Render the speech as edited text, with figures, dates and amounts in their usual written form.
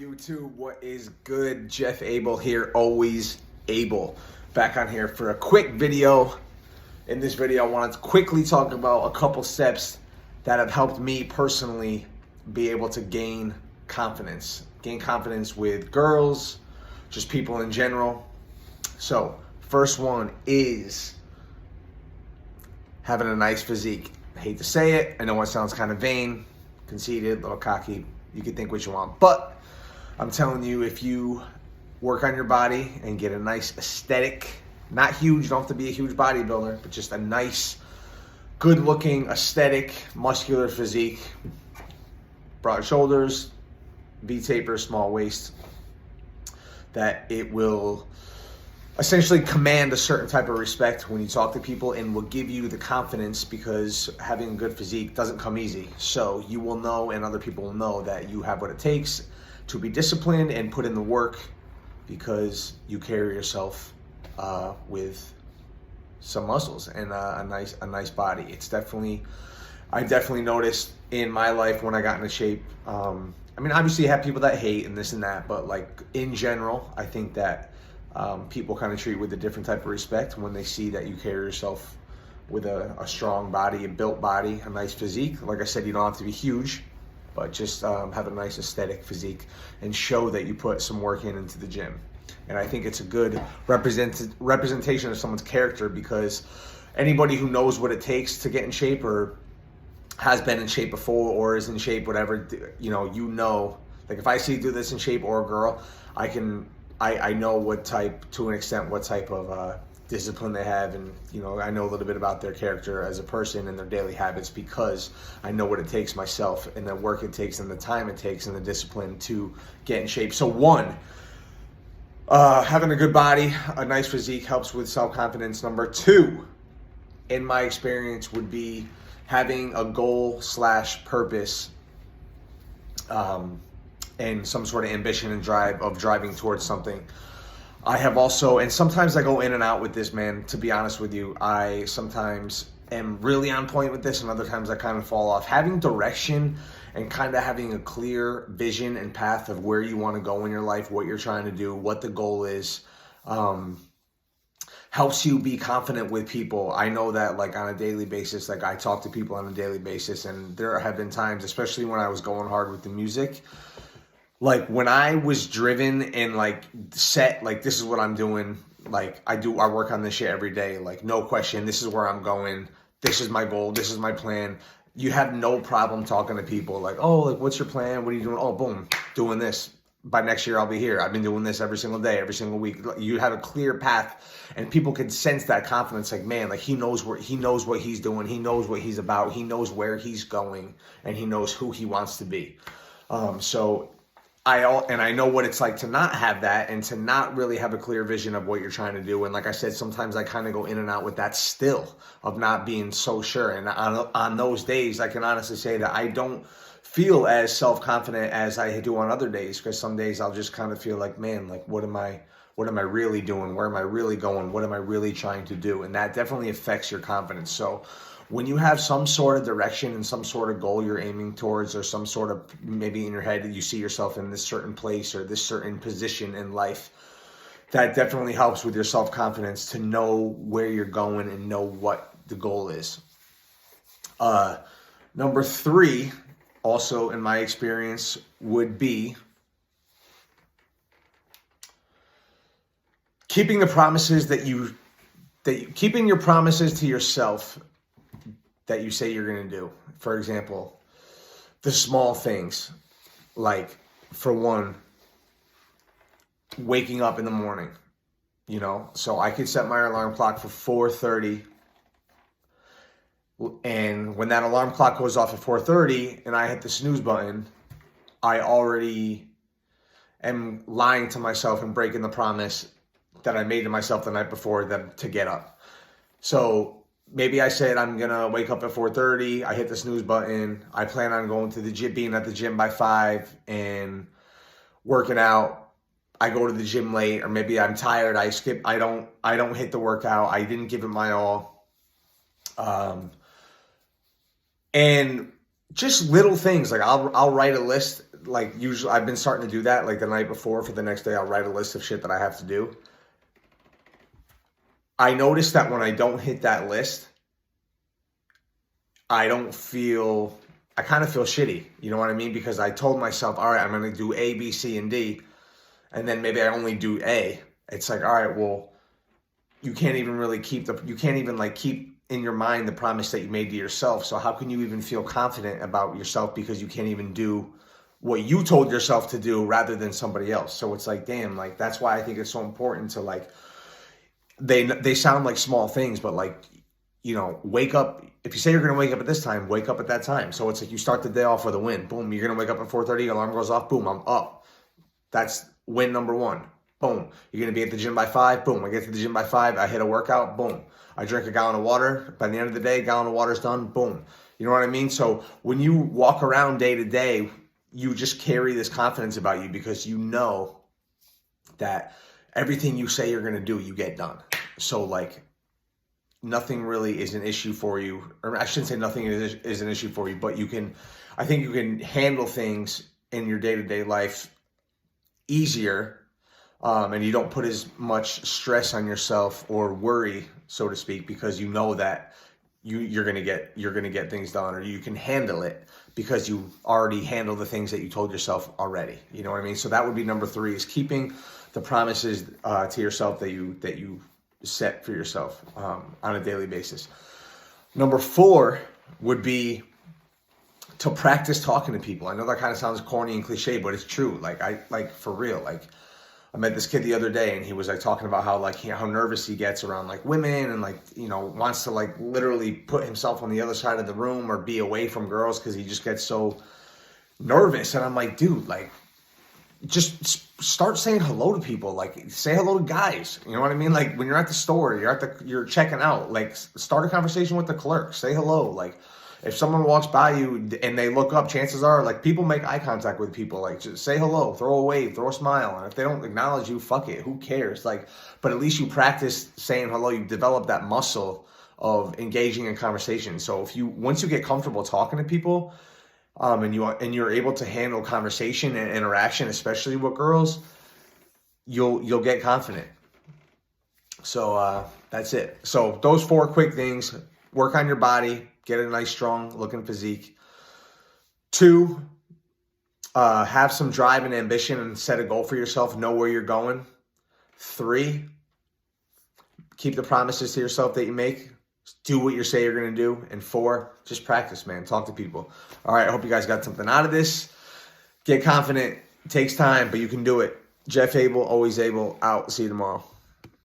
YouTube, what is good? Jeff Abel here, always able. Back on here for a quick video. In this video, I wanted to quickly talk about a couple steps that have helped me personally be able to gain confidence. Gain confidence with girls, just people in general. So, first one is having a nice physique. I hate to say it. I know it sounds kind of vain, conceited, a little cocky. You can think what you want. But I'm telling you, if you work on your body and get a nice aesthetic, not huge, you don't have to be a huge bodybuilder, but just a nice, good-looking, aesthetic, muscular physique, broad shoulders, V-taper, small waist, that it will essentially command a certain type of respect when you talk to people and will give you the confidence, because having a good physique doesn't come easy. So you will know, and other people will know, that you have what it takes to be disciplined and put in the work, because you carry yourself with some muscles and a nice body. I definitely noticed in my life when I got into shape. I mean, obviously you have people that hate and this and that, but like in general, I think that people kind of treat with a different type of respect when they see that you carry yourself with a strong body, a built body, a nice physique. Like I said, you don't have to be huge, but just have a nice aesthetic physique and show that you put some work into the gym. And I think it's a good representation of someone's character, because anybody who knows what it takes to get in shape, or has been in shape before, or is in shape, whatever, like if I see you do this in shape, or a girl, I know what type of discipline they have, and I know a little bit about their character as a person and their daily habits, because I know what it takes myself, and the work it takes, and the time it takes, and the discipline to get in shape. So one, having a good body, a nice physique helps with self-confidence. Number two, in my experience, would be having a goal/purpose, and some sort of ambition and drive of driving towards something. I have also, and sometimes I go in and out with this, man, to be honest with you. I sometimes am really on point with this, and other times I kind of fall off. Having direction and kind of having a clear vision and path of where you want to go in your life, what you're trying to do, what the goal is, helps you be confident with people. I know that, like, on a daily basis, like, I talk to people on a daily basis, and there have been times, especially when I was going hard with the music, like when I was driven and like set, like this is what I'm doing, like I work on this shit every day, like no question, this is where I'm going, this is my goal, this is my plan. You have no problem talking to people like, oh, like what's your plan? What are you doing? Oh, boom, doing this. By next year I'll be here. I've been doing this every single day, every single week. You have a clear path, and people can sense that confidence. Like, man, like he knows what he's doing, he knows what he's about, he knows where he's going, and he knows who he wants to be. So I know what it's like to not have that, and to not really have a clear vision of what you're trying to do. And like I said, sometimes I kind of go in and out with that still, of not being so sure. And on those days, I can honestly say that I don't feel as self-confident as I do on other days, because some days I'll just kind of feel like, man, like what am I really doing? Where am I really going? What am I really trying to do? And that definitely affects your confidence. So when you have some sort of direction and some sort of goal you're aiming towards, or some sort of, maybe in your head that you see yourself in this certain place or this certain position in life, that definitely helps with your self-confidence, to know where you're going and know what the goal is. Number three, also in my experience, would be keeping your promises to yourself that you say you're going to do. For example, the small things, like, for one, waking up in the morning, so I could set my alarm clock for 4:30, and when that alarm clock goes off at 4:30 and I hit the snooze button, I already am lying to myself and breaking the promise that I made to myself the night before to get up. So maybe I said I'm going to wake up at 4:30, I hit the snooze button, I plan on going to the gym, being at the gym by 5 and working out. I go to the gym late, or maybe I'm tired, I skip, I don't hit the workout, I didn't give it my all. And just little things, like I'll write a list like usually I've been starting to do that like the night before. For the next day, I'll write a list of shit that I have to do. I noticed that when I don't hit that list, I kind of feel shitty. You know what I mean? Because I told myself, all right, I'm going to do A, B, C, and D. And then maybe I only do A. It's like, all right, well, you can't even really keep in your mind the promise that you made to yourself. So how can you even feel confident about yourself because you can't even do what you told yourself to do rather than somebody else? So it's like, damn, like that's why I think it's so important to like, they sound like small things, but like, you know, wake up. If you say you're going to wake up at this time, wake up at that time. So it's like you start the day off with a win. Boom, you're going to wake up at 4:30, alarm goes off, boom, I'm up. That's win number one. Boom. You're going to be at the gym by 5. Boom. I get to the gym by 5. I hit a workout. Boom. I drink a gallon of water. By the end of the day, gallon of water's done. Boom. You know what I mean? So when you walk around day to day, you just carry this confidence about you because you know that everything you say you're going to do, you get done. So like nothing really is an issue for you. Or I shouldn't say nothing is an issue for you, but I think you can handle things in your day-to-day life easier. And you don't put as much stress on yourself or worry, so to speak, because you know that you're gonna get things done, or you can handle it because you already handle the things that you told yourself already. You know what I mean? So that would be number 3, is keeping the promises to yourself that you set for yourself on a daily basis. Number 4 would be to practice talking to people. I know that kind of sounds corny and cliche, but it's true. Like for real, like. I met this kid the other day and he was like talking about how nervous he gets around like women and like, you know, wants to like literally put himself on the other side of the room or be away from girls because he just gets so nervous. And I'm like, dude, like just start saying hello to people. Like say hello to guys. You know what I mean? Like when you're at the store, you're checking out, like start a conversation with the clerk, say hello. Like if someone walks by you and they look up, chances are, like, people make eye contact with people. Like, just say hello, throw a wave, throw a smile. And if they don't acknowledge you, fuck it. Who cares? Like, but at least you practice saying hello. You develop that muscle of engaging in conversation. So once you get comfortable talking to people, and you're able to handle conversation and interaction, especially with girls, you'll get confident. So that's it. So those 4 quick things: work on your body. Get a nice, strong looking physique. 2, have some drive and ambition and set a goal for yourself. Know where you're going. 3, keep the promises to yourself that you make. Do what you say you're going to do. And 4, just practice, man. Talk to people. All right, I hope you guys got something out of this. Get confident. It takes time, but you can do it. Jeff Abel, always able. Out. See you tomorrow.